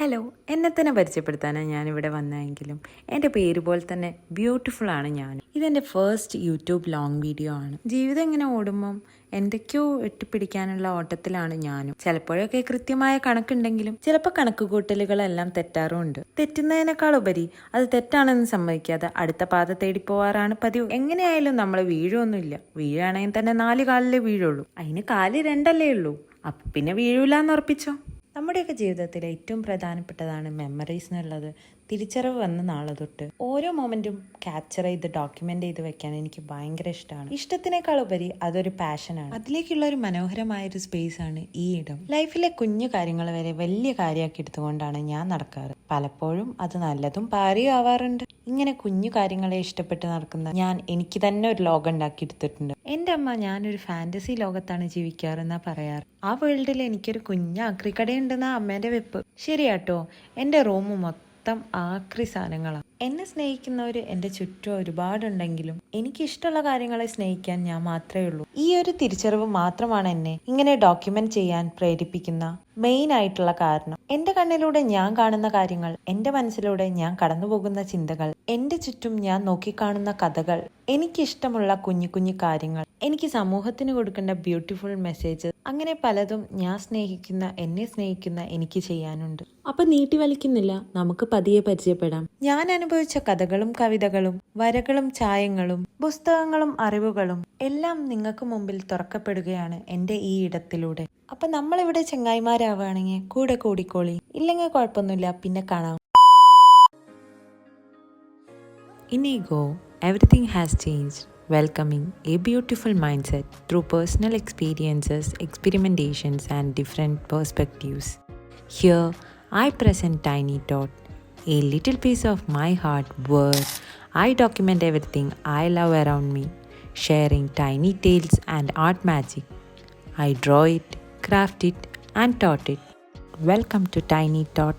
Hello, എന്നെ തന്നെ പരിചയപ്പെടുത്താനാണ് ഞാനിവിടെ വന്നതെങ്കിലും എൻ്റെ പേര് പോലെ തന്നെ ബ്യൂട്ടിഫുൾ ആണ് ഞാൻ. ഇതെൻ്റെ ഫസ്റ്റ് യൂട്യൂബ് ലോങ് വീഡിയോ ആണ്. ജീവിതം ഇങ്ങനെ ഓടുമ്പം എന്തൊക്കെയോ എട്ടിപ്പിടിക്കാനുള്ള ഓട്ടത്തിലാണ് ഞാനും. ചിലപ്പോഴൊക്കെ കൃത്യമായ കണക്കുണ്ടെങ്കിലും ചിലപ്പോൾ കണക്ക് കൂട്ടലുകളെല്ലാം തെറ്റാറുമുണ്ട്. തെറ്റുന്നതിനേക്കാൾ ഉപരി അത് തെറ്റാണെന്ന് സമ്മതിക്കാതെ അടുത്ത പാത തേടി പോവാറാണ് പതിവ്. എങ്ങനെയായാലും നമ്മൾ വീഴൊന്നുമില്ല. വീഴാണെങ്കിൽ തന്നെ 4 കാലിലേ വീഴുള്ളൂ. അതിന് കാല് 2 ഉള്ളൂ. അപ്പം പിന്നെ വീഴൂലെന്ന് ഉറപ്പിച്ചോ. നമ്മുടെയൊക്കെ ജീവിതത്തിൽ ഏറ്റവും പ്രധാനപ്പെട്ടതാണ് മെമ്മറീസ് എന്നുള്ളത് തിരിച്ചറിവ് വന്ന നാളെ തൊട്ട് ഓരോ മൊമെന്റും ക്യാപ്ചർ ചെയ്ത് ഡോക്യുമെന്റ് ചെയ്ത് വെക്കാൻ എനിക്ക് ഭയങ്കര ഇഷ്ടമാണ്. ഇഷ്ടത്തിനേക്കാൾ ഉപരി അതൊരു പാഷനാണ്. അതിലേക്കുള്ള ഒരു മനോഹരമായൊരു സ്പേസ് ആണ് ഈ ഇടം. ലൈഫിലെ കുഞ്ഞു കാര്യങ്ങൾ വരെ വലിയ കാര്യമാക്കി എടുത്തുകൊണ്ടാണ് ഞാൻ നടക്കാറ്. പലപ്പോഴും അത് നല്ലതും പാരിയും ആവാറുണ്ട്. ഇങ്ങനെ കുഞ്ഞു കാര്യങ്ങളെ ഇഷ്ടപ്പെട്ട് നടക്കുന്ന ഞാൻ എനിക്ക് തന്നെ ഒരു ലോകം ഉണ്ടാക്കി എടുത്തിട്ടുണ്ട്. എൻ്റെ അമ്മ ഞാനൊരു ഫാന്റസി ലോകത്താണ് ജീവിക്കാറെന്നാ പറയാറ്. ആ വേൾഡിൽ എനിക്കൊരു കുഞ്ഞ് ആക്രിക്കടയുണ്ടെന്നാ അമ്മേന്റെ വെപ്പ്. ശരിയാട്ടോ, എൻ്റെ റൂം മൊത്തം ആക്രി സാധനങ്ങളാണ്. എന്നെ സ്നേഹിക്കുന്നവർ എൻ്റെ ചുറ്റും ഒരുപാടുണ്ടെങ്കിലും എനിക്ക് ഇഷ്ടമുള്ള കാര്യങ്ങളെ സ്നേഹിക്കാൻ ഞാൻ മാത്രമേ ഉള്ളൂ. ഈ ഒരു തിരിച്ചറിവ് മാത്രമാണ് എന്നെ ഇങ്ങനെ ഡോക്യുമെന്റ് ചെയ്യാൻ പ്രേരിപ്പിക്കുന്ന മെയിൻ ആയിട്ടുള്ള കാരണം. എന്റെ കണ്ണിലൂടെ ഞാൻ കാണുന്ന കാര്യങ്ങൾ, എന്റെ മനസ്സിലൂടെ ഞാൻ കടന്നുപോകുന്ന ചിന്തകൾ, എന്റെ ചുറ്റും ഞാൻ നോക്കിക്കാണുന്ന കഥകൾ, എനിക്കിഷ്ടമുള്ള കുഞ്ഞു കുഞ്ഞു കാര്യങ്ങൾ, എനിക്ക് സമൂഹത്തിന് കൊടുക്കേണ്ട ബ്യൂട്ടിഫുൾ മെസ്സേജ്, അങ്ങനെ പലതും ഞാൻ സ്നേഹിക്കുന്ന എന്നെ സ്നേഹിക്കുന്ന എനിക്ക് ചെയ്യാനുണ്ട്. അപ്പൊ നീട്ടി വലിക്കുന്നില്ല, നമുക്ക് പതിയെ പരിചയപ്പെടാം. ഞാൻ അനുഭവിച്ച കഥകളും കവിതകളും വരകളും ചായങ്ങളും പുസ്തകങ്ങളും അറിവുകളും എല്ലാം നിങ്ങൾക്ക് മുമ്പിൽ തുറക്കപ്പെടുകയാണ് എൻ്റെ ഈ ഇടത്തിലൂടെ. അപ്പൊ നമ്മളിവിടെ ചെങ്ങായിമാരാവുകയാണെങ്കിൽ കൂടെ കൂടിക്കോളി. ഇല്ലെങ്കിൽ കുഴപ്പമൊന്നുമില്ല, പിന്നെ കാണാം. In Ego, everything has changed, welcoming a beautiful mindset through personal experiences, experimentations, and different perspectives. Here, I present Tiny Tot, a little piece of my heart where I document everything I love around me, sharing tiny tales and art magic. I draw it, craft it, and taught it. Welcome to Tiny Tot.